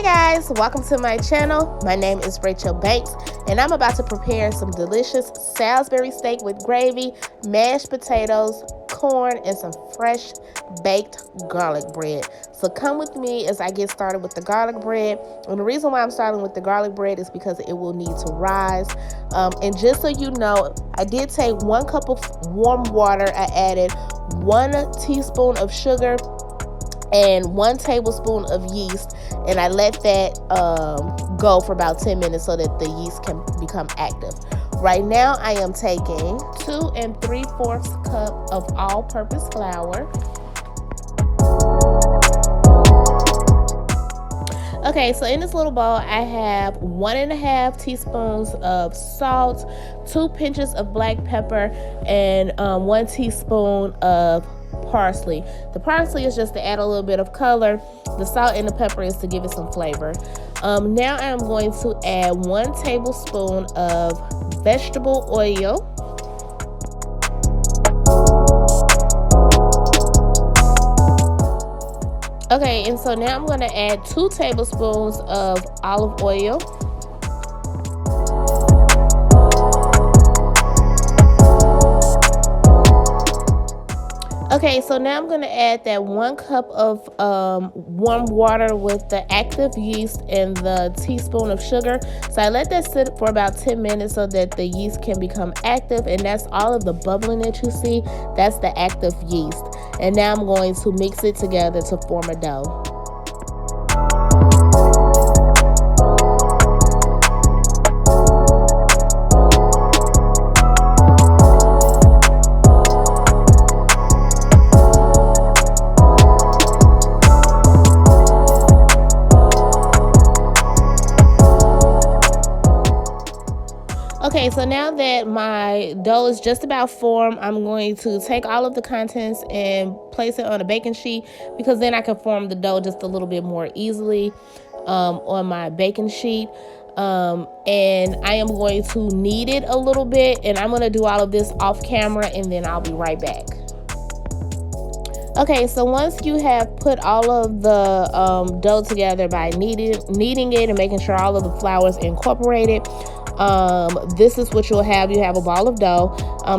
guys, welcome to my channel. My name is Rachel Banks and I'm about to prepare some delicious Salisbury steak with gravy, mashed potatoes, corn, and some fresh baked garlic bread. So come with me as I get started with the garlic bread. And the reason why I'm starting with the garlic bread is because it will need to rise. And just so you know, I did take 1 cup of warm water. I added 1 teaspoon of sugar and 1 tablespoon of yeast, and I let that go for about 10 minutes so that the yeast can become active. Right now I am taking 2 3/4 cup of all-purpose flour. Okay, so in this little bowl I have 1.5 teaspoons of salt, 2 pinches of black pepper, and 1 teaspoon of parsley. The parsley is just to add a little bit of color. The salt and the pepper is to give it some flavor. Now I'm going to add 1 tablespoon of vegetable oil. Okay, and so now I'm going to add 2 tablespoons of olive oil. Okay, so now I'm going to add that 1 cup of warm water with the active yeast and the teaspoon of sugar. So I let that sit for about 10 minutes so that the yeast can become active, and that's all of the bubbling that you see. That's the active yeast. And now I'm going to mix it together to form a dough. Okay, so now that my dough is just about formed, I'm going to take all of the contents and place it on a baking sheet, because then I can form the dough just a little bit more easily on my baking sheet. And I am going to knead it a little bit, and I'm going to do all of this off camera, and then I'll be right back. Okay, so once you have put all of the dough together by kneading it and making sure all of the flour is incorporated, this is what you'll have. You have a ball of dough.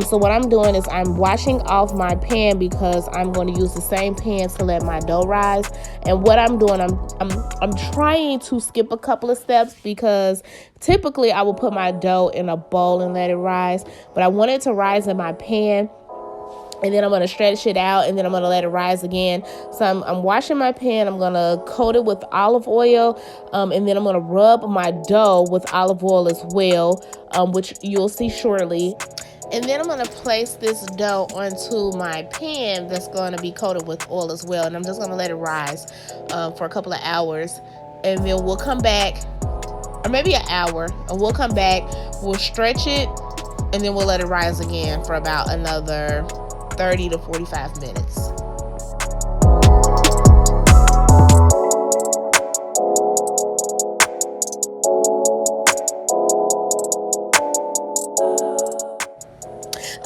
So what I'm doing is I'm washing off my pan, because I'm going to use the same pan to let my dough rise. And what I'm doing, I'm trying to skip a couple of steps, because typically I will put my dough in a bowl and let it rise, but I want it to rise in my pan. And then I'm going to stretch it out, and then I'm going to let it rise again. So I'm washing my pan. I'm going to coat it with olive oil, and then I'm going to rub my dough with olive oil as well, which you'll see shortly. And then I'm going to place this dough onto my pan that's going to be coated with oil as well. And I'm just going to let it rise for a couple of hours. And then we'll come back, or maybe an hour, and we'll come back. We'll stretch it, and then we'll let it rise again for about another 30 to 45 minutes.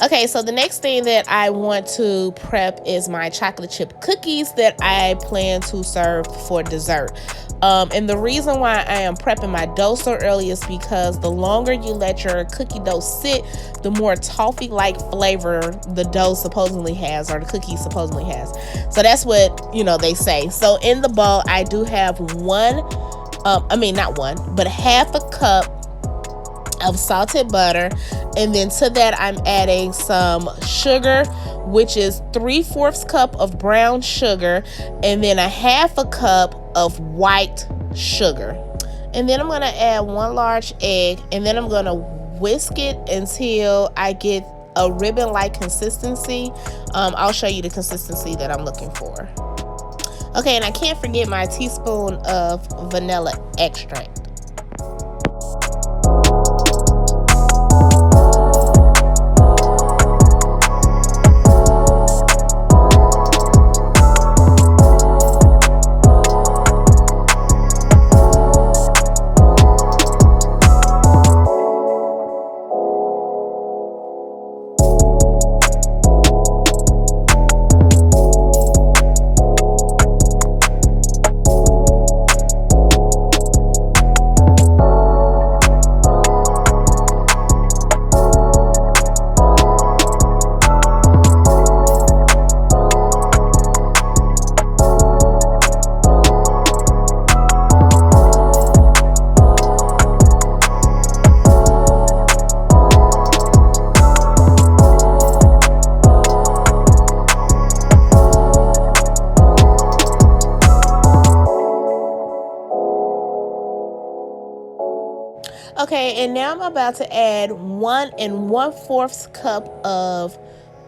Okay, so the next thing that I want to prep is my chocolate chip cookies that I plan to serve for dessert. And the reason why I am prepping my dough so early is because the longer you let your cookie dough sit, the more toffee-like flavor the dough supposedly has, or the cookie supposedly has. So that's what, you know, they say. So in the bowl, I do have half a cup of salted butter, and then to that I'm adding some sugar, which is 3/4 cup of brown sugar, and then a half a cup of white sugar. And then I'm going to add 1 large egg, and then I'm going to whisk it until I get a ribbon-like consistency. I'll show you the consistency that I'm looking for. Okay, and I can't forget my teaspoon of vanilla extract. Okay, and now I'm about to add 1 1/4 cup of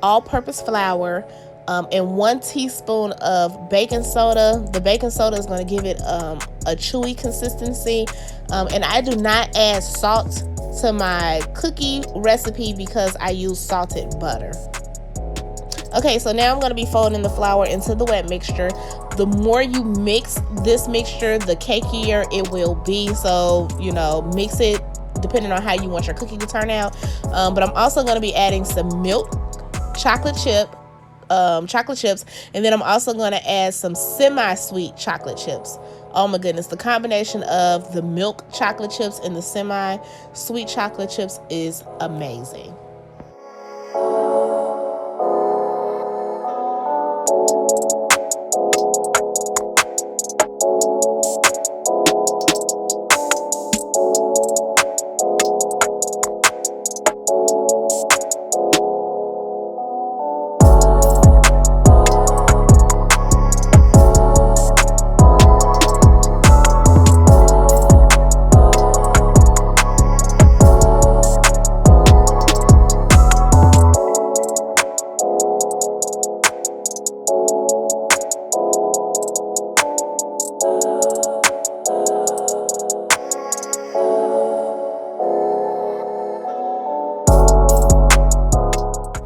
all-purpose flour, and 1 teaspoon of baking soda. The baking soda is going to give it a chewy consistency, and I do not add salt to my cookie recipe because I use salted butter. Okay, so now I'm going to be folding the flour into the wet mixture. The more you mix this mixture, the cakier it will be. So, you know, mix it depending on how you want your cookie to turn out. But I'm also going to be adding some milk chocolate chips, and then I'm also going to add some semi-sweet chocolate chips. Oh my goodness, the combination of the milk chocolate chips and the semi-sweet chocolate chips is amazing.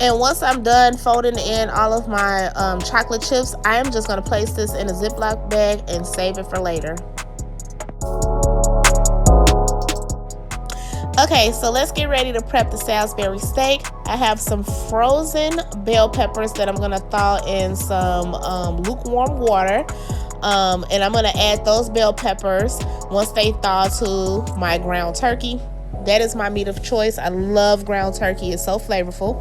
And once I'm done folding in all of my chocolate chips, I am just going to place this in a Ziploc bag and save it for later. Okay, so let's get ready to prep the Salisbury steak. I have some frozen bell peppers that I'm going to thaw in some lukewarm water. And I'm going to add those bell peppers once they thaw to my ground turkey. That is my meat of choice. I love ground turkey. It's so flavorful.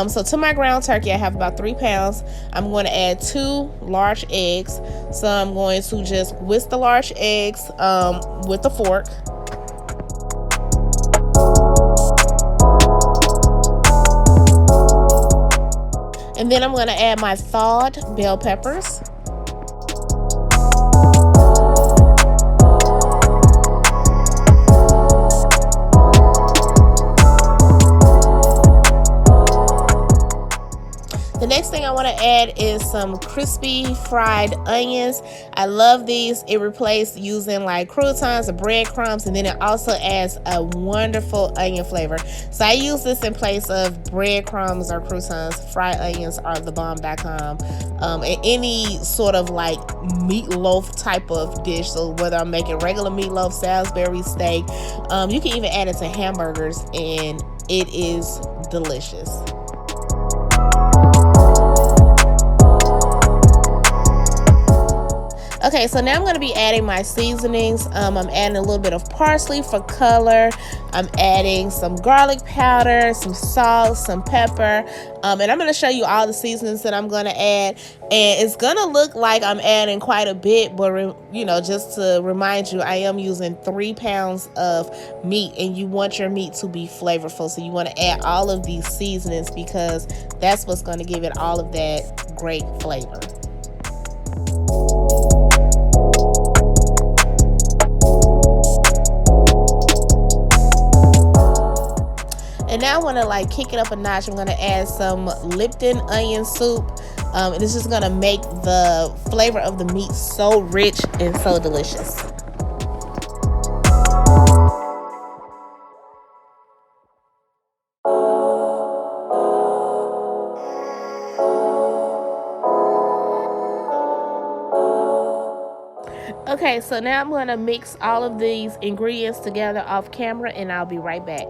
So to my ground turkey, I have about 3 pounds. I'm going to add 2 large eggs. So I'm going to just whisk the large eggs with a fork. And then I'm going to add my thawed bell peppers. The next thing I want to add is some crispy fried onions. I love these. It replaced using like croutons or breadcrumbs, and then it also adds a wonderful onion flavor. So I use this in place of breadcrumbs or croutons. Fried onions are thebomb.com. And any sort of like meatloaf type of dish. So whether I'm making regular meatloaf, Salisbury steak, you can even add it to hamburgers, and it is delicious. Okay, so now I'm going to be adding my seasonings. I'm adding a little bit of parsley for color. I'm adding some garlic powder, some salt, some pepper. And I'm going to show you all the seasonings that I'm going to add. And it's going to look like I'm adding quite a bit, but you know, just to remind you, I am using 3 pounds of meat, and you want your meat to be flavorful. So you want to add all of these seasonings because that's what's going to give it all of that great flavor. And now I want to like kick it up a notch. I'm going to add some Lipton onion soup. And it's just going to make the flavor of the meat so rich and so delicious. Okay, so now I'm going to mix all of these ingredients together off camera, and I'll be right back.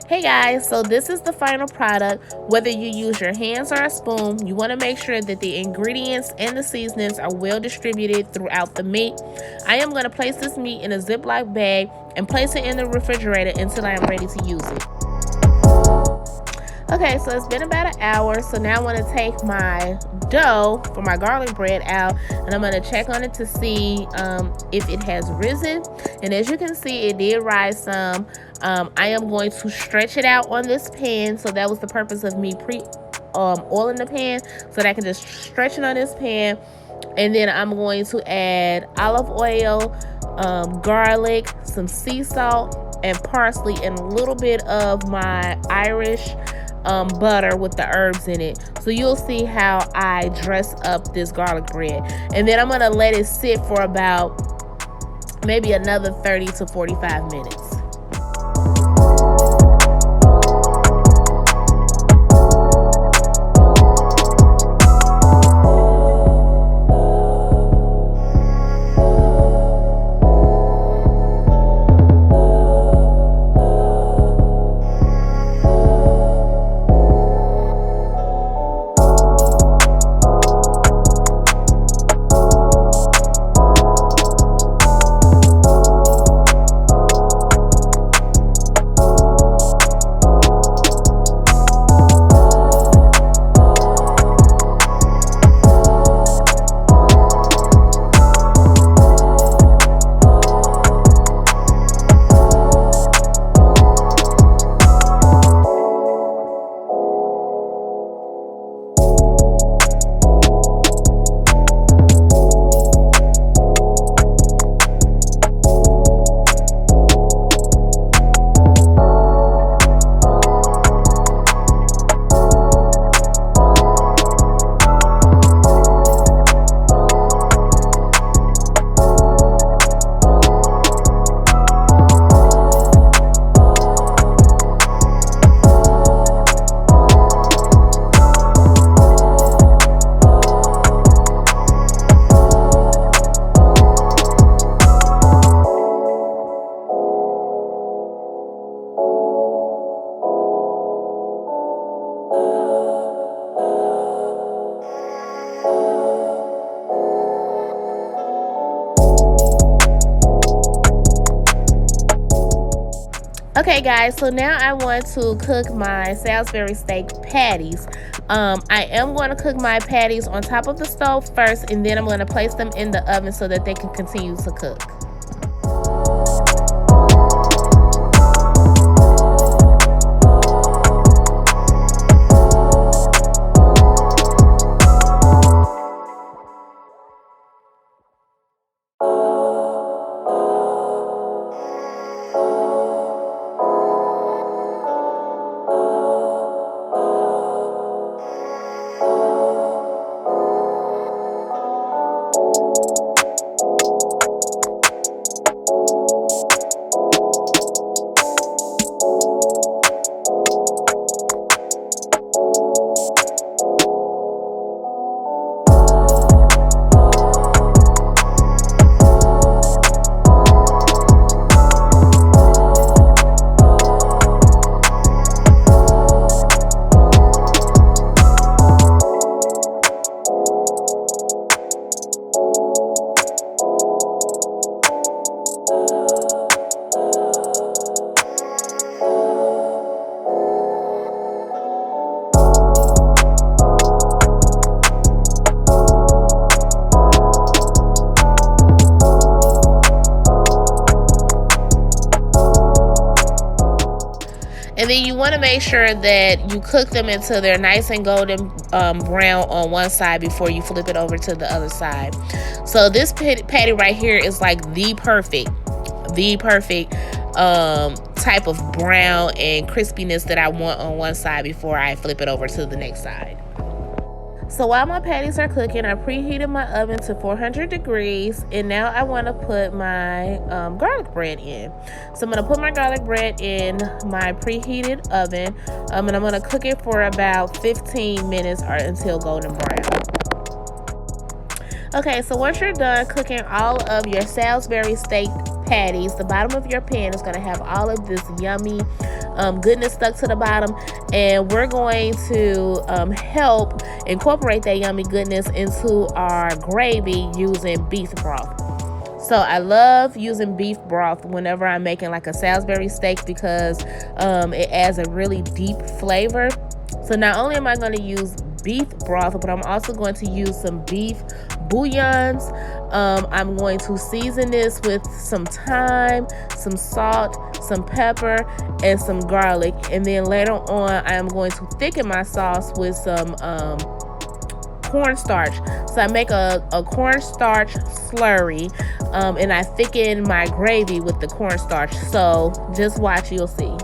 Hey guys, so this is the final product. Whether you use your hands or a spoon, you want to make sure that the ingredients and the seasonings are well distributed throughout the meat. I am going to place this meat in a Ziploc bag and place it in the refrigerator until I am ready to use it. Okay, so it's been about an hour, so now I want to take my dough for my garlic bread out, and I'm going to check on it to see if it has risen. And as you can see, it did rise some. I am going to stretch it out on this pan, so that was the purpose of me oiling the pan, so that I can just stretch it on this pan. And then I'm going to add olive oil, garlic, some sea salt, and parsley and a little bit of my Irish butter with the herbs in it. So you'll see how I dress up this garlic bread. And then I'm gonna let it sit for about maybe another 30 to 45 minutes. Okay guys, so now I want to cook my Salisbury steak patties. I am going to cook my patties on top of the stove first, and then I'm going to place them in the oven so that they can continue to cook. And then you want to make sure that you cook them until they're nice and golden brown on one side before you flip it over to the other side. So this patty right here is like the perfect type of brown and crispiness that I want on one side before I flip it over to the next side. So while my patties are cooking, I preheated my oven to 400 degrees, and now I want to put my garlic bread in. So I'm going to put my garlic bread in my preheated oven, and I'm going to cook it for about 15 minutes or until golden brown. Okay, so once you're done cooking all of your Salisbury steak patties, the bottom of your pan is going to have all of this yummy goodness stuck to the bottom, and we're going to help incorporate that yummy goodness into our gravy using beef broth. So I love using beef broth whenever I'm making like a Salisbury steak because it adds a really deep flavor. So not only am I going to use beef broth, but I'm also going to use some beef bouillons. I'm going to season this with some thyme, some salt, some pepper, and some garlic. And then later on, I am going to thicken my sauce with some cornstarch. So I make a cornstarch slurry, and I thicken my gravy with the cornstarch. So just watch, you'll see.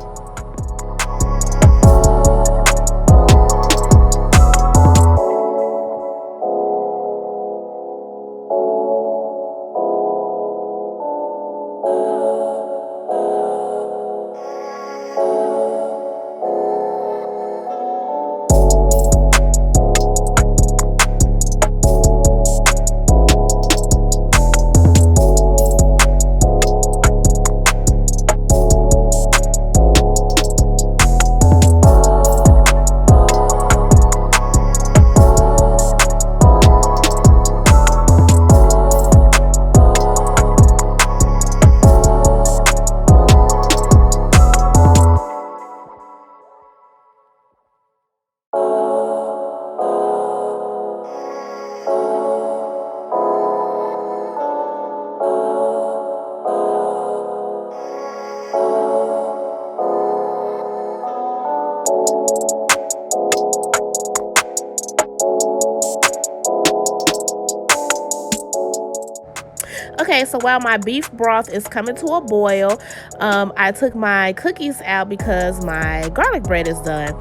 Okay, so while my beef broth is coming to a boil, I took my cookies out because my garlic bread is done.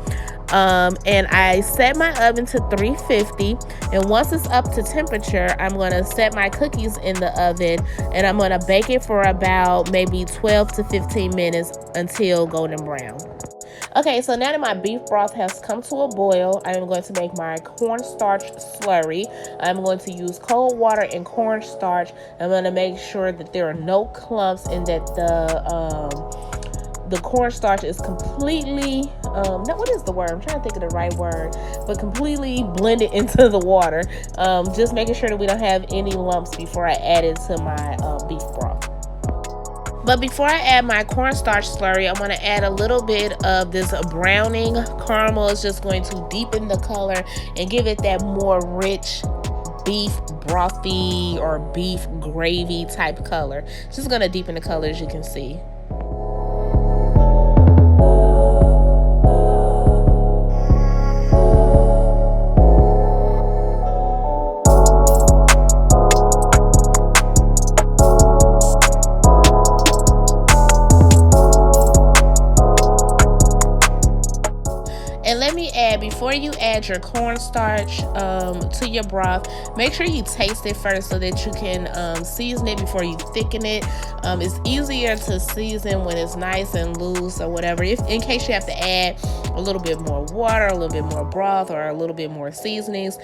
And I set my oven to 350, and once it's up to temperature, I'm going to set my cookies in the oven, and I'm going to bake it for about maybe 12 to 15 minutes until golden brown. Okay, so now that my beef broth has come to a boil, I am going to make my cornstarch slurry. I'm going to use cold water and cornstarch. I'm going to make sure that there are no clumps and that the cornstarch is completely, what is the word? I'm trying to think of the right word, but completely blended into the water. Just making sure that we don't have any lumps before I add it to my beef broth. But before I add my cornstarch slurry, I'm going to add a little bit of this browning caramel. It's just going to deepen the color and give it that more rich beef brothy or beef gravy type color. It's just going to deepen the color, as you can see. And let me add, before you add your cornstarch to your broth, make sure you taste it first so that you can season it before you thicken it. It's easier to season when it's nice and loose or whatever. If in case you have to add a little bit more water, a little bit more broth, or a little bit more seasonings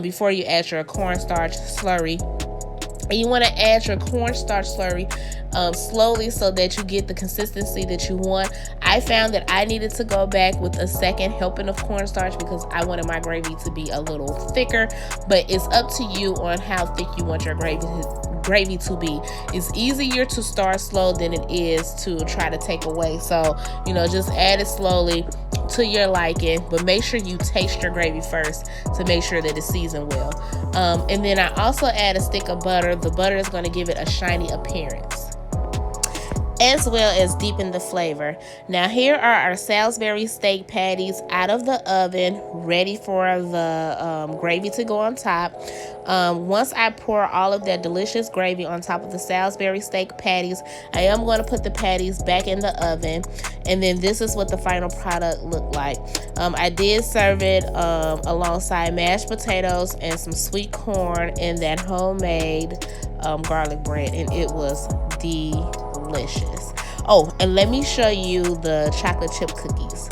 before you add your cornstarch slurry. And you want to add your cornstarch slurry slowly so that you get the consistency that you want. I found that I needed to go back with a second helping of cornstarch because I wanted my gravy to be a little thicker, but it's up to you on how thick you want your gravy to be. It's easier to start slow than it is to try to take away. So, just add it slowly to your liking, but make sure you taste your gravy first to make sure that it's seasoned well. And then I also add a stick of butter. The butter is going to give it a shiny appearance, as well as deepen the flavor. Now here are our Salisbury steak patties out of the oven, ready for the gravy to go on top. Once I pour all of that delicious gravy on top of the Salisbury steak patties, I am going to put the patties back in the oven, and then this is what the final product looked like. I did serve it alongside mashed potatoes and some sweet corn and that homemade garlic bread, and it was delicious. Oh, and let me show you the chocolate chip cookies.